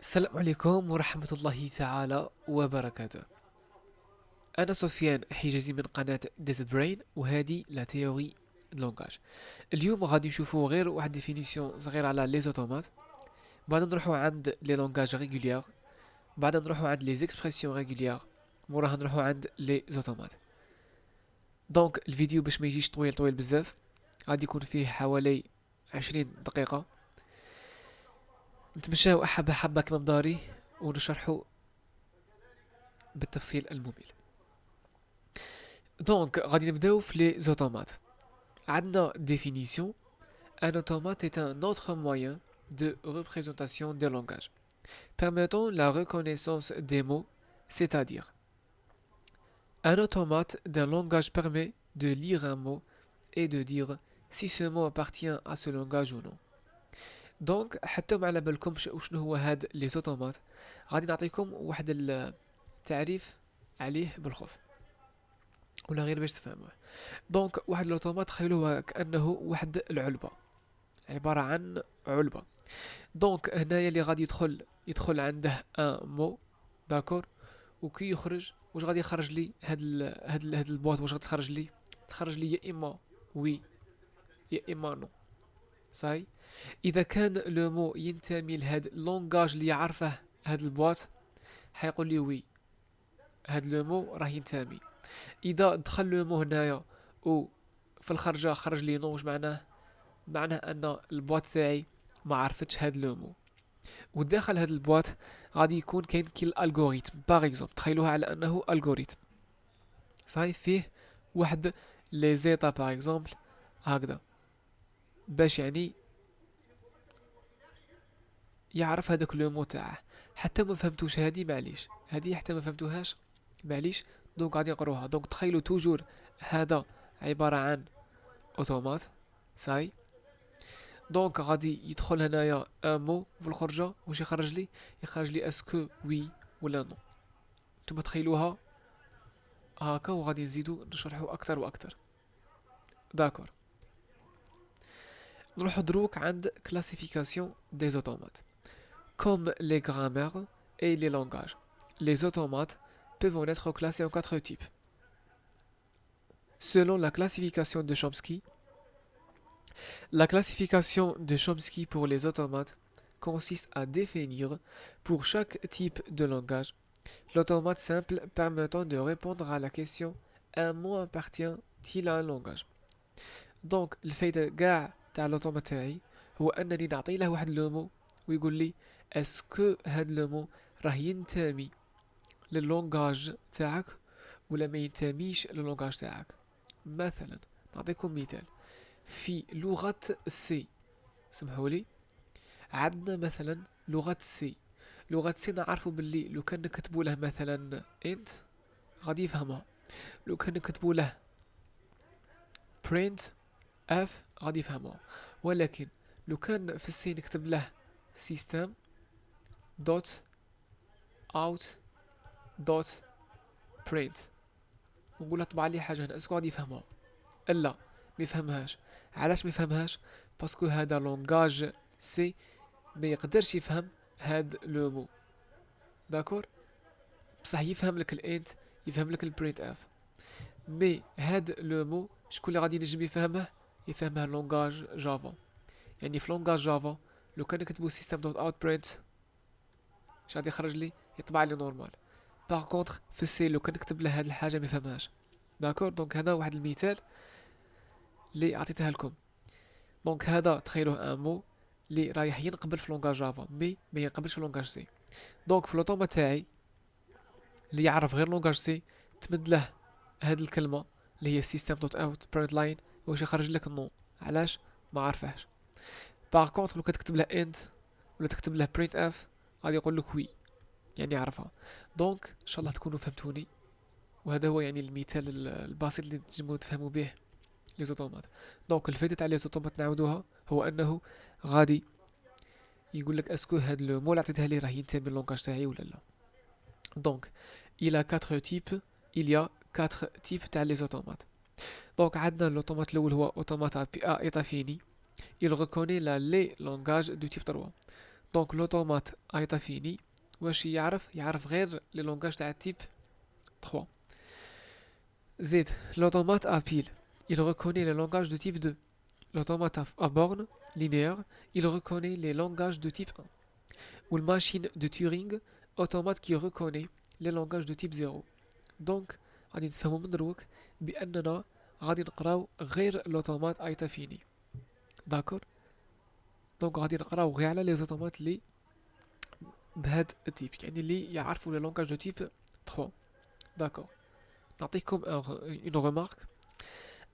السلام عليكم ورحمة الله تعالى وبركاته. أنا سفيان حجازي من قناة ديزد برين، وهذه لا تيوري لونغاج. اليوم غادي نشوفوا غير واحد ديفينيسيون صغير على لي زوتومات، بعد نروحوا عند لي لونغاج ريغوليير، بعد نروحوا عند لي زيكسبرسيون ريغوليير، موراها نروحوا عند لي زوتومات. دونك الفيديو باش ما يجيش طويل بزاف، غادي يكون فيه حوالي 20 دقيقة. نتمشاو حبة حبة كما مداري ونشرحوا بالتفصيل الممل. دونك غادي نبداو في لي زوتومات. عندنا définition. Un automate est un autre moyen de représentation des langages, permettant la reconnaissance des mots, c'est-à-dire un automate d'un langage permet de lire un mot et de dire si ce mot appartient à ce langage ou non. دونك حتى ما على بالكمش وشنو هو هاد لي زوتومات، غادي نعطيكم واحد التعريف عليه بالخوف ولا غير باش تفهموه. دونك واحد الاوتومات تخيلوه كانه واحد العلبه، عباره عن علبه. دونك هنايا اللي غادي يدخل عنده ان مو، داكور، وكي يخرج واش غادي يخرج لي هاد البواط، واش غادي تخرج لي يا اما وي يا اما نو. صاي، اذا كان لو مو ينتمي لهاد اللونغاج اللي يعرفه هاد البواط حيقول لي وي، هاد لو مو راه ينتمي. اذا دخل لو مو هنايا و في الخرجه خرج لي نو، واش معناه ان البواط تاعي ما عرفتش هاد لو مو. وداخل هاد البواط غادي يكون كاين كي الالغوريثم. باغ اكزومبل تخيلوها على انه الغوريثم، صاي فيه واحد لي زيتا باغ اكزومبل هكذا، باش يعني يعرف هذاك لو مو تاعه. حتى ما فهمتوش هادي معليش، هادي حتى ما فهمتوهاش معليش. دونك غادي نقروها. دونك تخيلوا توجور هذا عبارة عن اوتومات. صاي، دونك غادي يدخل هنايا ان مو في الخرجه، واش يخرج لي اسكو وي ولا نو. نتوما تخيلوها هاكا وغادي نزيدو نشرحو اكثر واكثر. داكور، نروحو دروك عند كلاسيفيكاسيون دي اوتومات. Comme les grammaires et les langages, les automates peuvent en être classés en quatre types. Selon la classification de Chomsky pour les automates consiste à définir pour chaque type de langage l'automate simple permettant de répondre à la question un mot appartient-il à un langage. دونك الفايدة كاع تاع لوطومات تاعي هو انني نعطي له واحد لو مو ويقول لي اسكو هاد لو مو راه ينتمي للونغاج تاعك ولا ما ينتميش للونغاج تاعك. مثلا نعطيكم مثال في لغة سي. سمحوا لي، عندنا مثلا لغة سي نعرفوا باللي لو كان نكتبوا له مثلا انت غادي يفهمها، لو كان نكتبوا له print اف غادي يفهمها. ولكن لو كان في السي نكتب له system دوت اوت دوت print ونقول له طبع لي حاجه هنا، اسكو غادي يفهمها؟ الا ما يفهمهاش. علاش ما يفهمهاش؟ باسكو هذا لونغاج سي ما يقدرش يفهم هاد لو مو. داكور، بصح يفهم لك الانت، يفهم لك البرينت اف، مي هاد لو مو شكون اللي غادي ينجم يفهمه لونغاج جافا. يعني في لونغاج جافا لو كان نكتبو سيستم دوت اوت برينت اش غادي يخرج لي؟ يطبع لي نورمال. باغ كونطخ في السي لو كان نكتب له هاد الحاجه ما يفهمهاش. داكور، دونك هذا واحد المثال اللي عطيتها لكم. دونك هذا تخيلوه ان مو اللي رايح ينقبل في لونغاج جافا مي ما ينقبلش في لونغاج سي. دونك في لوطوما تاعي اللي يعرف غير لونغاج سي تمد له هاد الكلمه اللي هي system دوت اوت برنت لاين واش يخرج لك نو. علاش؟ ما عارفهاش. باغ كونطخ لو كتكتب له انت ولا تكتب له برينت اف غادي يقول لك وي، يعني يعرفها. دونك ان شاء الله تكونوا فهمتوني، وهذا هو يعني المثال البسيط اللي تنجموا تفهموا به لي زوتومات. دونك الفائده تاع لي زوتومات نعاودوها هو انه غادي يقول لك اسكو هاد لو مول عطيتها لي راه ينتمي للونغاج تاعي ولا لا. دونك الى 4 تيب، il y a 4 تيب تاع لي زوتومات. دونك عندنا لوطومات الاول هو اوتومات ا ايتا فيني، il reconnaît la les langages du type 3. دونك لوطومات à état fini واش يعرف غير لي لونغاج تاع تيب 3. زيد l'automate à pile il reconnaît les langages de type 2. L'automate à borne linéaire il reconnaît les langages de type 1. Ou la machine de Turing automate qui reconnaît les langages de type 0. دونك غادي نفهمو من دروك باننا غادي نقراو غير لوطومات ايتا فيني. داكور. دونك غادي نقراو غير على لي زوطومات لي بهاد التيب يعني اللي يعرفوا لي لونغاج دو تيب 3. داكور. نعطيكم une remarque.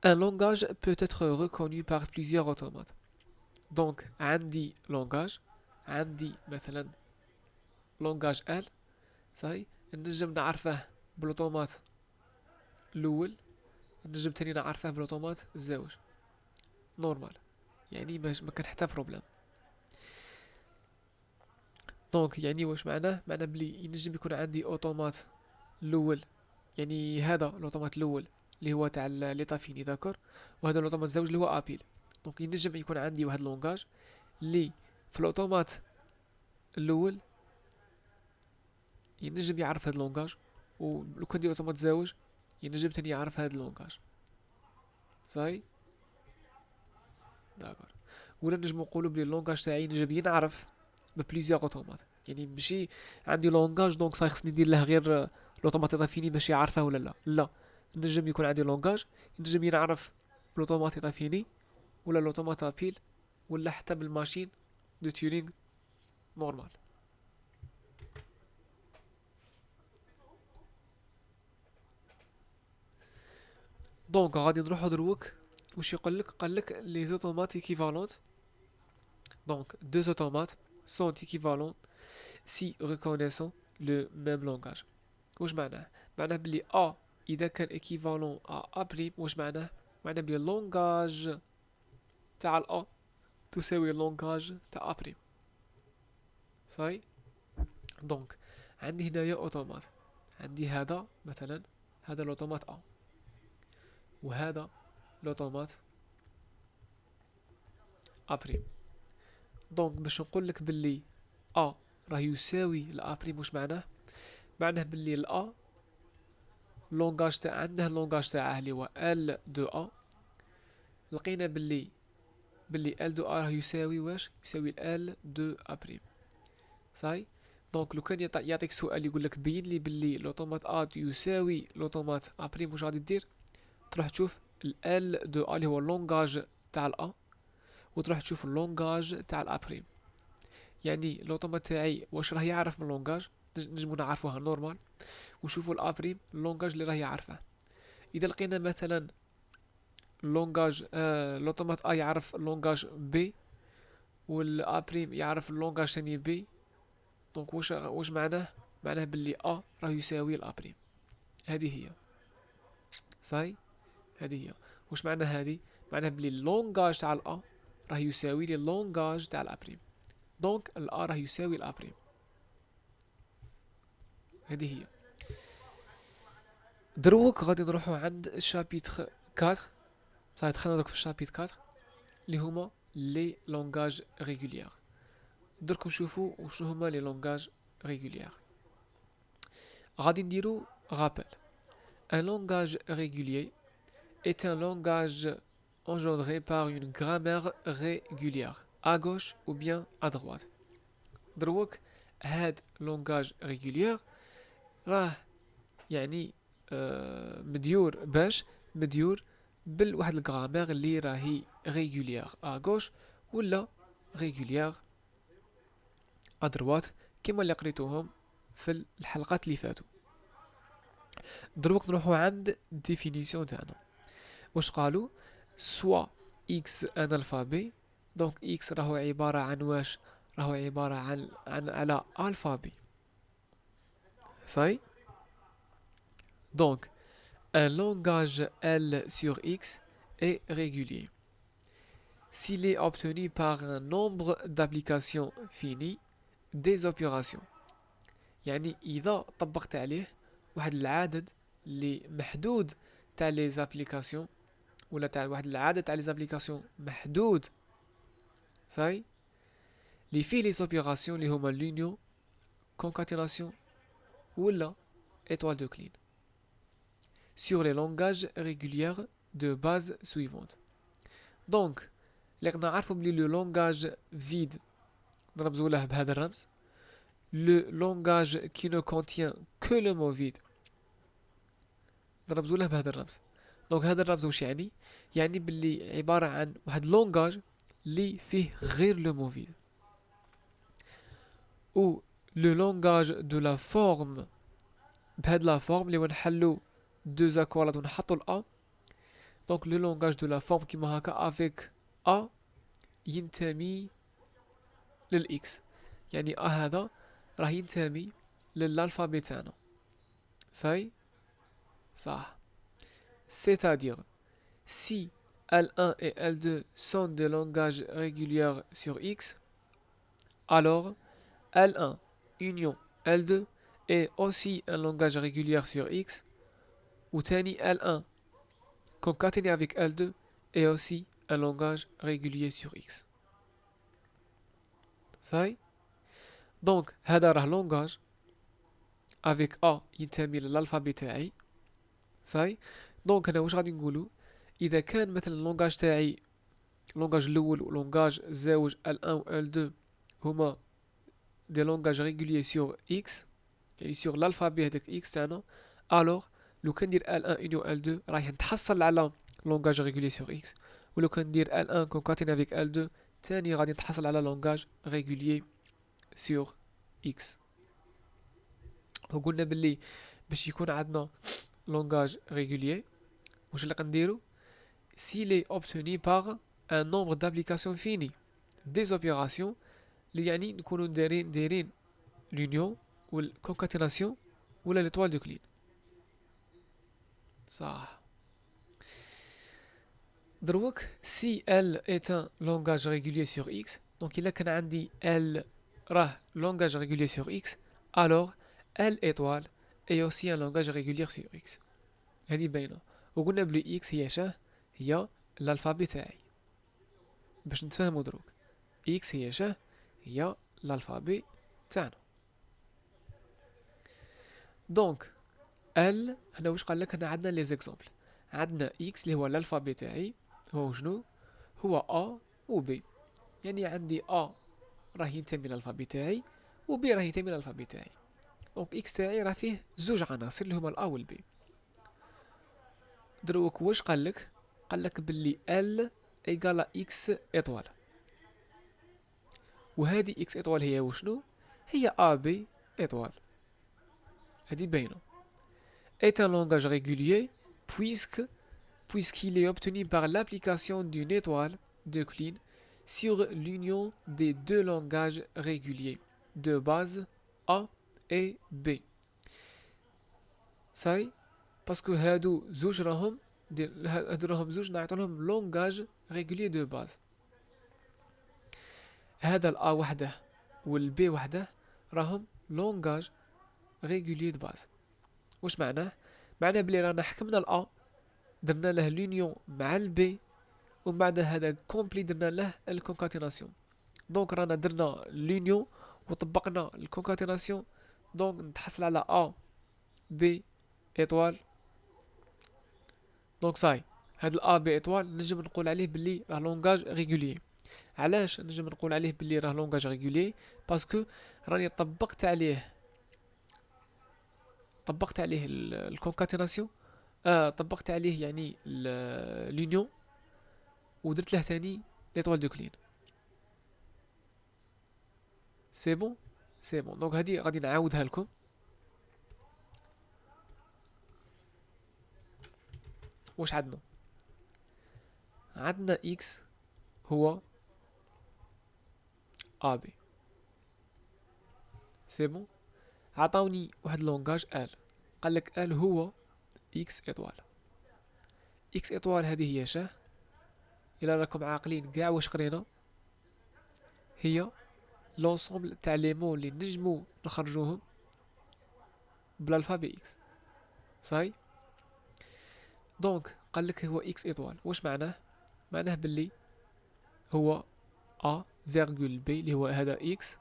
Un langage peut être reconnu par plusieurs automates. دونك عندي مثلا لونغاج ال صاي نجم نعرفه بلوطومات الاول نجم تاني نعرفه بلوطومات الزوج نورمال يعني ما كان حتى بروبليم. دونك يعني واش معناه بلي ينجم يكون عندي اوتومات الاول يعني هذا الاوتومات الاول اللي هو تاع ليطا فيني داكور وهذا الاوتومات الزوج اللي هو ابيل. دونك ينجم يكون عندي واحد لونغاج اللي في الاوتومات الاول ينجم يعرف هذا اللونغاج ولو كان ندير اوتومات زوج ينجم تاني يعرف هذا اللونغاج صاي داكور. ولا نجم نقولوا بلي اللونغاج تاعي ينجم ينعرف ببليزيور اوتومات يعني ماشي عندي لونغاج دونك صاي خصني ندير له غير لوطومات يطافيني ماشي عارفه ولا لا نجم يكون عندي لونغاج نجم ينعرف بلوطومات يطافيني ولا لوطومات ابيل ولا حتى بالماشين دو تيورينغ نورمال. دونك غادي نروحو دروك واش يقولك قالك لي زوتومات ايكيفالونت. دونك دو زوتومات sont équivalents si reconnaissant le même langage. واش معناه بلي A إذا كان équivalent à A' واش معناه بلي اللونغاج تاع ال A تساوي اللونغاج تاع A'. صاي. دونك عندي هنايا اوتومات عندي هذا مثلا هذا الاوتومات A وهذا الاوتومات A'. دونك باش نقولك بلي A راه يساوي ل A' واش معناه بلي ال A لونغاج تاع عنده اللونغاج تاعه اللي هو ال دو A لقينا بلي ال دو A راه يساوي واش يساوي ال دو A'. صاي. دونك لو كان يعطيك سؤال يقول لك بين لي بلي لوطومات A يساوي لوطومات A' واش غادي دير تروح تشوف ال دو A اللي هو اللونغاج تاع ال A وتروح تشوف اللونغاج تاع ال A'. يعني لوطومات تاعي واش راه يعرف من اللونغاج نجمو نعرفوها نورمال ونشوفوا الابريم اللونغاج اللي راه يعرفه. اذا لقينا مثلا اللونغاج لوطومات A يعرف اللونغاج بي والابريم يعرف اللونغاج ثاني بي دونك واش معناه بلي A راه يساوي الابريم. هذه هي صاي. هذه هي واش هذه بلي اللونغاج تاع ال A راه يساوي لي اللونغاج تاع الابريم دونك ال A راه يساوي الابريم. هذه هي. دروك غادي نروحو عند الشابيتر 4. صافي دخلنا دوك في الشابيتر 4 اللي هما لي لونغاج ريغوليير. دركم شوفوا وشنو هما لي لونغاج ريغوليير. غادي نديرو رابل. Un langage régulier est un langage engendré par une grammaire régulière à gauche ou bien à droite. دروك هاد لونغاج ريغوليير راه يعني مديور بالواحد الجرامير اللي راهي ريغوليير ا غوش ولا ريغوليير ا دروات كما اللي قريتوهم في الحلقات اللي فاتوا. دروك نروحو عند ديفينيسيون تاعنا واش قالوا سوا اكس ان الفابي. دونك اكس راهو عباره عن واش راهو عباره عن على الفابي صاي. دونك un langage L sur X est régulier s'il est obtenu par un nombre d'applications fini des opérations. يعني إذا طبقت عليه واحد العدد اللي محدود تاع لي زابليكاسيون ولا تاع واحد العدد تاع لي زابليكاسيون محدود صاي اللي فيه لي زوبيراسيون اللي هما لونيون concaténation ولا étoile de Kleene sur les langages réguliers de base suivantes. Donc اللي قد نعرفوا بلي لو لونغاج فيد نرمزو له بهذا الرمز. Le langage qui ne contient que le mot vide نرمزو له بهذا الرمز. دونك هذا الرمز واش يعني؟ يعني باللي عبارة عن واحد لونغاج اللي فيه غير لو مو فيد. ou le langage de la forme بهاد لا فورم اللي نحلو دو زاكوالات ونحطو ال A. دونك لو لونغاج دو لا فورم كيما هكا افيك A ينتمي للإكس، يعني A هذا راه ينتمي للالفابي تاعنا. صاي صح. C'est-à-dire si L1 et L2 sont des langages réguliers sur X, alors L1 union L2 est aussi un langage régulier sur X, ou tani L1 concaténé avec L2 est aussi un langage régulier sur X. Ça y? Donc, هذا راه langage avec A ينتمي للالفابي تاعي. صاي. دونك هنا واش غادي نقولو؟ اذا كان مثلا اللونغاج تاعي اللونغاج الاول ولونغاج زاوج L1 و L2 هما دي لونغاج ريغوليي سور اكس، يعني سور الالفابي هذاك اكس تاعنا، الوغ لو كندير L1 union L2 راح نتحصل على لونغاج ريغوليي سور اكس، ولو كندير L1 concaténé avec L2 تاني غادي نتحصل على لونغاج ريغوليي سور اكس. وقلنا باللي باش يكون عندنا langage régulier واش اللي قنديرو؟ s'il est obtenu par un nombre d'applications fini des opérations اللي يعني نكونوا دايرين l'union ou concaténation ولا l'étoile de Kleene. صح. دروك si L est un langage régulier sur X، donc إلا كان عندي L راه langage régulier sur X، alors L étoile et aussi un langage régulier sur X. هذه باينة. وقلنا بلي X هي شاه؟ هي الالفابي تاعي. باش نتفاهمو دروك X هي شاه؟ هي الالفابي تاعنا. دونك L هنا واش قال لك؟ هنا عندنا لي زيكزامبل. عندنا X اللي هو الالفابي تاعي، هو شنو؟ هو A و B. يعني عندي A راه ينتمي للالفابي تاعي و B راه ينتمي للالفابي تاعي. دونك X تاعي راه فيه زوج عناصر اللي هما ال A و ال B. دروك واش قال لك؟ قال لك باللي L ايكال X ايطوال، وهذه X ايطوال هي وشنو؟ هي AB étoile. هذه باينة. est un langage régulier puisqu'il est obtenu par l'application d'une étoile de Kleene sur l'union des deux langages réguliers de base A et B. صاي باسكو هادو زوج راهم زوج نعطولهم langage régulier de base. هذا ال A وحده وال B وحده راهم langage régulier de base. واش معناه؟ معناه بلي رانا حكمنا ال A درنا له لونيون مع ال B، ومن بعد هذا كومبلي درنا له الكونكاتيناسيون. دونك رانا درنا لونيون وطبقنا الكونكاتيناسيون، دونك نتحصل على A B ايطوال. دونك صاي هاد ال A B ايطوال نجم نقول عليه باللي راه لونغاج ريغوليي. علاش نجم نقول عليه باللي راه لونغاج ريغوليي؟ باسكو راني طبقت عليه الكونكاتيناسيون، طبقت عليه يعني لونيون، ودرت له ثاني ليطوال دو كلين. سي بون دونك هذه غادي نعاودها لكم. واش عندنا اكس هو ا بي. سي بون. عطاوني واحد لونغاج ال، قال لك ال هو اكس ايطوال. اكس ايطوال هذه هي شاه؟ الى راكم عاقلين كاع واش قرينا، هي لونسومبل تاع لي مو اللي نجمو نخرجوهم بالالفابي اكس. صاي. دونك قال لك هو اكس ايطوال، واش معناه؟ معناه باللي هو ا فيرغول بي اللي هو هذا اكس،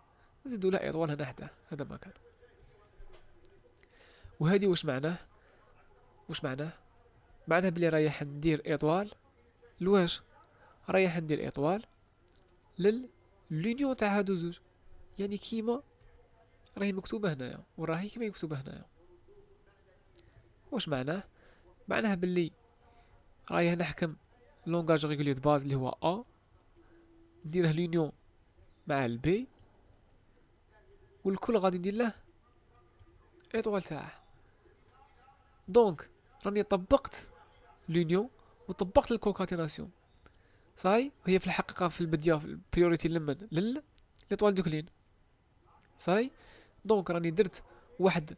نزيدو له اطوال هنا حداه، هذا مكان. وهذه واش معناه؟ معناه بلي رايح ندير اطوال لواش؟ رايح ندير اطوال لونيون تاع هادو زوج، يعني كيما راهي مكتوبه هنايا وراهي كيما مكتوبه هنايا. واش معناه؟ معناه باللي رايح نحكم لونغاج ريغولي دو باز اللي هو ا، نديره لونيون مع البي، والكل غادي ندير له اطوال تاعه. دونك راني طبقت لونيون وطبقت الكونكاتيناسيون، صاي. هي في الحقيقه في البدايه في البريوريتي لمن ليطوال دوكلين، صاي. دونك راني درت واحد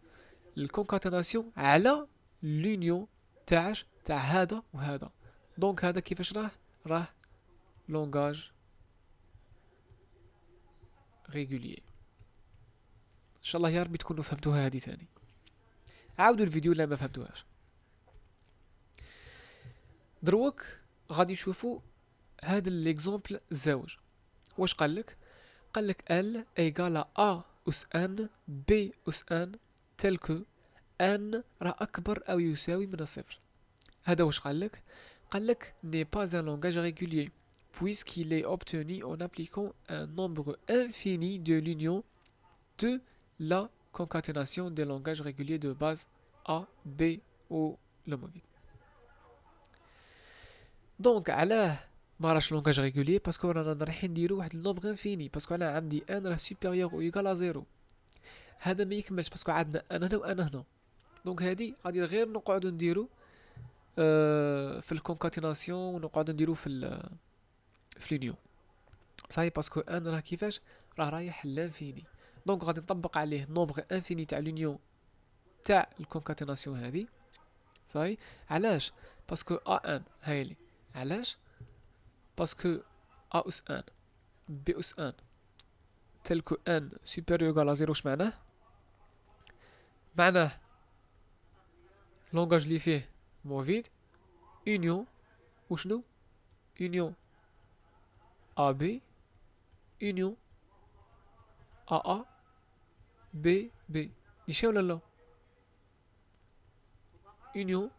الكونكاتيناسيون على لونيون تاع هذا وهذا. دونك هذا كيفاش راه لونغاج ريغوليي. ان شاء الله يا ربي تكونوا فهمتوها هذه ثاني. عاودوا الفيديو لا ما فهمتوهاش. دروك غادي نشوفوا هذا ليكزامبل الزواج. واش قالك؟ قالك ال ايغال ا اس ان بي اس ان تل كو ان راه اكبر او يساوي من الصفر. هذا واش قالك؟ قالك n'est pas un langage régulier puisqu'il est obtenu en appliquant un nombre infini de l'union de la concaténation des langages réguliers de base A, B ou لوموفيد. دونك علاه ما راش لونغاج ريغولي؟ باسكو رانا رايحين نديرو واحد النومبر انفيني، باسكو انا عندي ان راه سوبيريور او ايكال ا زيرو. هذا ما يكملش باسكو عندنا ان هنا وان هنا. دونك هادي غادي غير نقعدو نديرو في الكونكاتيناسيون ونقعدو نديرو في لونيون، صاي. باسكو ان راه كيفاش راه رايح لانفيني. دونك غادي نطبق عليه نومبر انفيني تاع لونيون تاع الكونكاتيناسيون هادي، صاي. علاش؟ باسكو ا ان هايلي. علاش؟ باسكو ا اس ان بي اس ان تل كو ان سوبيريور على زيرو. واش معناه؟ معناه لونغاج لي فيه موفيد اونيون وشنو؟ اونيون ا بي اونيون ا بي بي. نيشان ولا لا؟ اونيون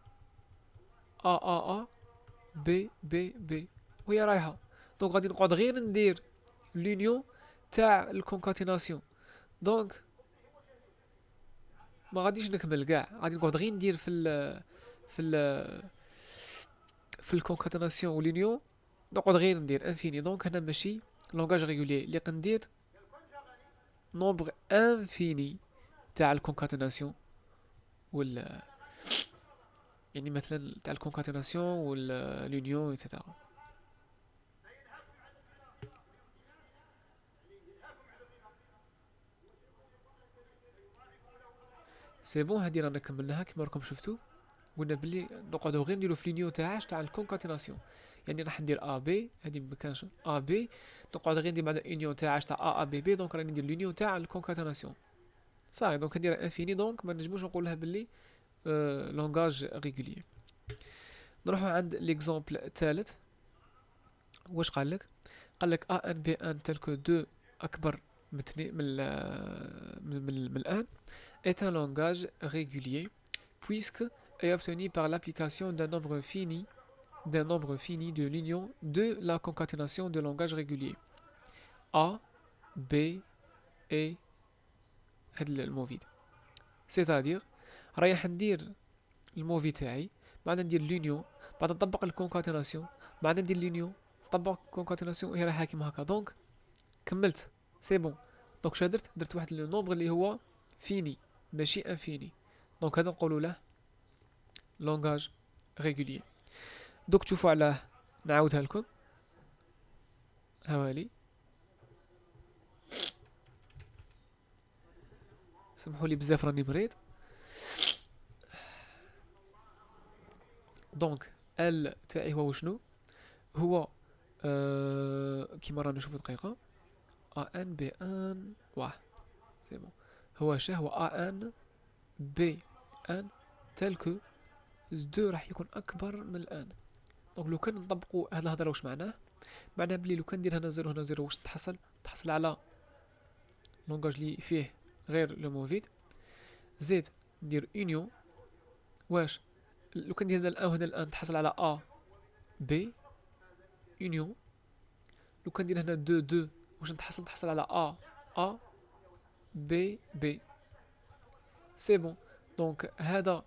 ا بي بي بي وهي رايحه. دونك غادي نقعد غير ندير لونيون تاع الكونكاتيناسيون. دونك ما غاديش نكمل كاع، غادي نقعد غير ندير في ال في الكونكاتيناسيون ولونيون، نقعد غير ندير انفيني. دونك هنا ماشي لونغاج ريغولي اللي قندير نومبر انفيني تاع الكونكاتيناسيون وال يعني مثلا تاع الكونكاتيناسيون واللونيون ايتترا. سي بون. هادي رانا كملناها كما راكم شفتوا. قلنا بلي نقعدو غير نديرو في لونيون تاعش تاع الكونكاتيناسيون، يعني راح ندير ا بي، هادي مكانش ا بي، نقعد غير ندير بعد اونيون تاعش تاع ا بي بي. دونك راني ندير لونيون تاع الكونكاتيناسيون، صافي. دونك ندير انفيني. دونك ما نجموش نقولها بلي لونغاج ريغوليي. نروحو عند ليكزامبل الثالث. واش قالك؟ قالك ا ان بي ان تلك دو اكبر من من الان est un langage régulier puisque est obtenu par l'application d'un nombre fini de l'union de la concaténation de langages réguliers A, B et هاد الموفيد. c'est-à-dire رايح ندير الموفي تاعي، بعد ندير لونيون، بعد نطبق الكونكاتيناسيون، بعد ندير لونيون، نطبق الكونكاتيناسيون، هي رايحه كيما هكا. دونك كملت، سي بون. دونك شا درت واحد لو نومبر اللي هو فيني ماشي انفيني. دونك هذا نقولوا له لونغاج ريغوليي. دوك تشوفوا علاه نعاودها لكم هوالي. سمحوا لي بزاف راني مريض. دونك ال تاعي هو شنو؟ هو كيما رانا نشوفوا دقيقه ا ان بي ان واه سي بون. هو هو ا ان بي ان تل كو دو راح يكون اكبر من الان. دونك لو كان نطبقوا هاد الهضره واش معناه؟ معناها بلي لو كان ندير هنا زيرو هنا زيرو واش تحصل على لونغاج لي فيه غير لو مو فيد. زيد ندير اونيون، واش لو كان ندير هنا الان وهنا الان تحصل على ا بي اونيون. لو كان ندير هنا دو واش تحصل على ا بي سي بون. دونك هذا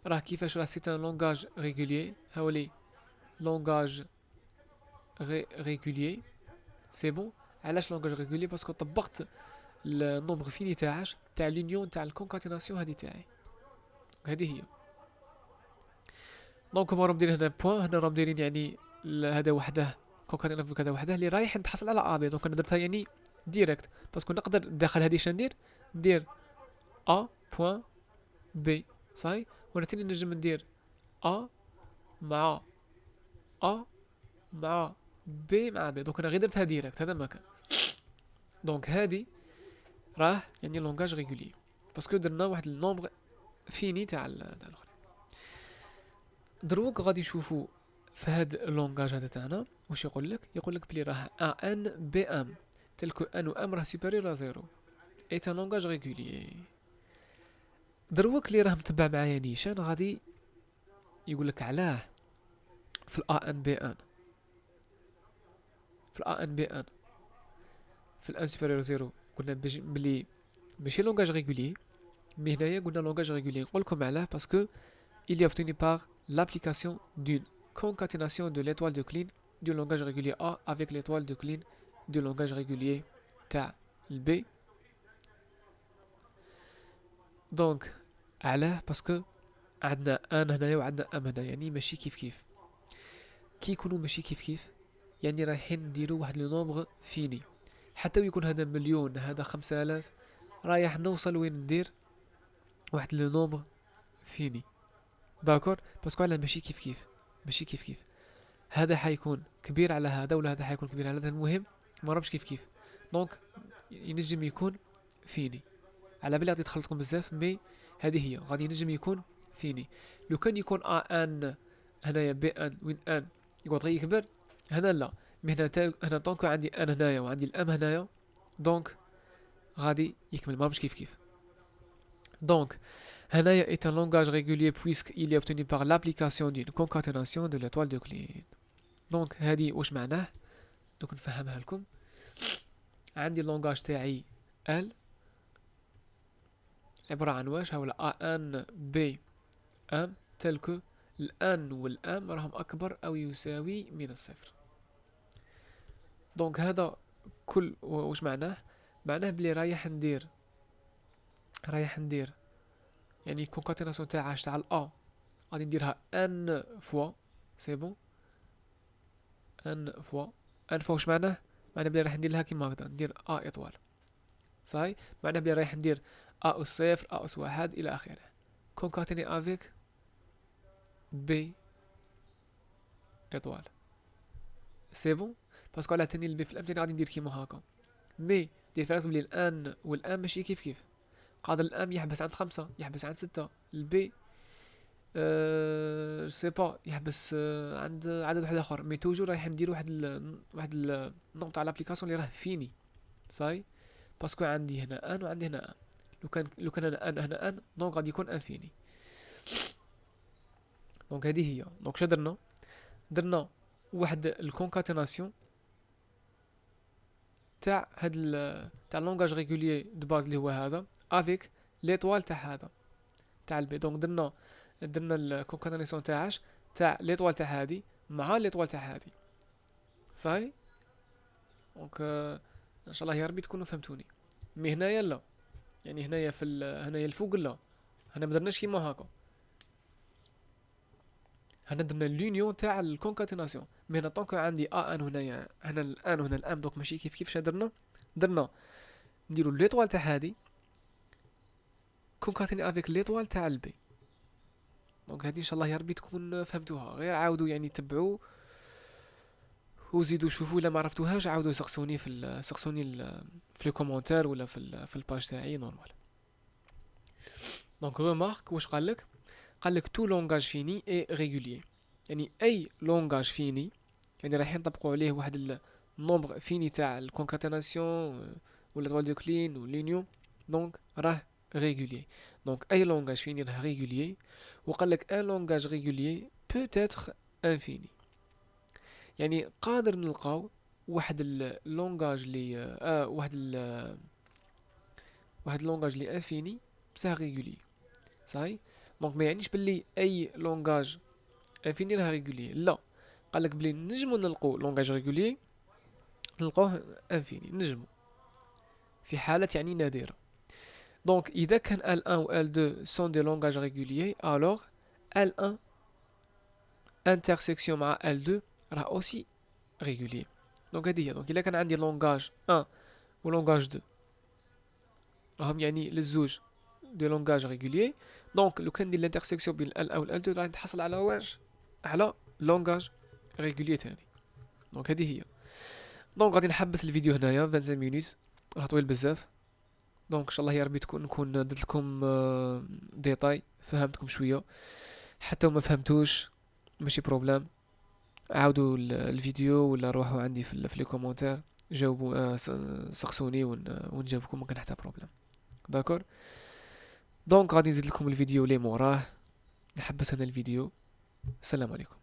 راه كيفاش راه سي ان لونغاج ريغوليي، هاولي لونغاج ريغوليي سي بون. علاش لونغاج ريغوليي؟ باسكو طبقت النومبر فيني تاعش تاع لونيون تاع الكونكاتيناسيون هذه تاعي. هذه هي. دونك هما راهم مديرين هنا بوان، هنا راهم مديرين يعني هذا وحده كونكاتيناسيون هذا وحده اللي رايح نتحصل على ا بي. دونك انا درتها يعني ديريكت باسكو نقدر داخل هذه ندير ا بوان بي صاي، وانا تاني نجم ندير ا مع ا مع بي مع بي. دونك انا غير درتها ديريكت هذا ما كان. دونك هذه راه يعني لونغاج ريغولي باسكو درنا واحد النومبر فيني تاع الاخر. دروك غادي نشوفوا في هذا اللونغاج هذا تاعنا واش يقول لك بلي راه ان بي ام تلك ان و ام راه سوبيريور ا زيرو اي ان لونغاج ريغولي. دروك اللي راه متبع معايا نيشان غادي يقول لك علاه في الA ان بي ان في الA ان بي ان في الان سوبيريور زيرو قلنا بلي ماشي لونغاج ريغولي، مي هنايا قلنا لونغاج ريغولي. نقول لكم علاه باسكو il est obtenu par l'application d'une concaténation de l'étoile de Kleene du langage régulier A avec l'étoile de Kleene du langage régulier تاع B. دونك علاه باسكو عندنا ان هنايا وعندنا ام هنايا يعني ماشي كيف كي يكونوا ماشي كيف يعني رايحين نديروا واحد لو نومبر فيني. حتى ويكون هذا مليون هذا 5000 رايح نوصل وين ندير واحد لو نومبر فيني. داكور باسكو على ماشي كيف هذا حيكون كبير على هذا ولا هذا حيكون كبير على هذا. المهم ما رامش كيف دونك ينجم يكون فيني. على بالي غادي تخلطكم بزاف مي هذه هي غادي ينجم يكون فيني. لو كان يكون ان هنايا بي ان وين ان يقعد غير يكبر هنا لا، مي هنا طونكو عندي ان هنايا وعندي الام هنايا دونك غادي يكمل ما رامش كيف. دونك هنايا est un langage régulier puisqu'il est obtenu par l'application d'une concaténation de l'étoile de Kleene. دونك هذه واش معناه؟ دوك نفهمها لكم. عندي اللونغاج تاعي ال عبارة عن واش هاولا ا ان بي ام تلك الان والام راهم اكبر او يساوي من الصفر. دونك هذا كل واش معناه بلي رايح ندير يعني كونكاتيناسيون تاعها تاع الأ غادي نديرها ان فوا سي بون ان فوا واش معناه بلي راح ندير لها كيما هكذا ندير ا اطوال صاي. معناه بلي رايح ندير ا اس صفر ا اس واحد الى اخره كونكاتيني افيك بي اطوال سي بون. باسكو على تاني البي في الام تاني غادي ندير كيما هكا مي دير فرق بلي الان والام ماشي كيف قادر الام يحبس عند 5 يحبس عند 6 البي سي با يحبس عند عدد واحد اخر مي توجور رايح ندير واحد النقطه على الابليكاسيون اللي راه فيني صاي. باسكو عندي هنا ان وعندي هنا ان لو كان انا ان هنا ان دونك غادي يكون ان فيني. دونك هذه هي. دونك شو درنا واحد الكونكاتيناسيون تاع هاد تاع لونغاج ريغوليي دو باز اللي هو هذا افيك ليطوال تاع هذا تاع البي. دونك درنا الكونكاتيناسيون تاعش تاع ليطوال تاع هادي مع ليطوال تاع هادي صاي. دونك ان شاء الله يا ربي تكونوا فهمتوني. مي هنايا لا يعني هنايا هنايا الفوق لا هنا ما درناش كيما هكا هنا درنا لونيون تاع الكونكاتيناسيون. مي هنا طونك عندي ان هنايا هنا الان وهنا الام دونك ماشي كيف درنا نديرو ليطوال تاع هادي كونكاتيني افيك ليطوال تاع البي. دونك هادي ان شاء الله يا ربي تكون فهمتوها. غير عاودوا يعني تبعوا وزيدوا شوفوا الا ما عرفتوهاش عاودوا سقسوني في لي كومونتير ولا في الباج تاعي نورمال. دونك ريمارك واش قالك تو لونغاج فيني اي ريغوليي يعني اي لونغاج فيني يعني رايحين نطبقوا عليه واحد النومبر فيني تاع الكونكاتيناسيون ولا طوال دو كلين واللينيوم. دونك راه ريغوليي. دونك اي لونغاج فيني راه ريغوليي. وقال لك ان لونغاج ريغوليي بوتيتر انفيني. يعني قادر نلقاو واحد اللونغاج لي واحد اللونغاج لي انفيني بصح ريغوليي. صاي. دونك ما يعنيش باللي اي لونغاج انفيني راه ريغوليي، لا. قال لك بلي نجمو نلقو لونغاج ريغوليي نلقوه انفيني، نجمو في حالات يعني نادرة. دونك إذا كان L1 و L2 sont des langages réguliers alors L1 intersection مع L2 راه aussi régulier. دونك هذه هي. دونك إذا كان عندي لونغاج 1 و لونغاج 2 راهم يعني للزوج دي لونغاج ريغوليي، دونك لو كان ندير الانترسيكسيون بين L1 و L2 راح نتحصل على واش، على لونغاج ريغوليي تاني. دونك هذه هي. دونك غادي نحبس الفيديو هنايا 25 مينوت، راه طويل بزاف. دونك ان شاء الله يا ربي نكون درت لكم ديتاي فهمتكم شويه. حتى وما فهمتوش ماشي بروبلام، عاودوا الفيديو ولا روحوا عندي في لي كومونتير جاوبوا سقسوني ونجاوبكم، ما كان حتى بروبلام. داكور. دونك غادي نزيد لكم الفيديو لي موراه. نحبس هنا الفيديو. السلام عليكم.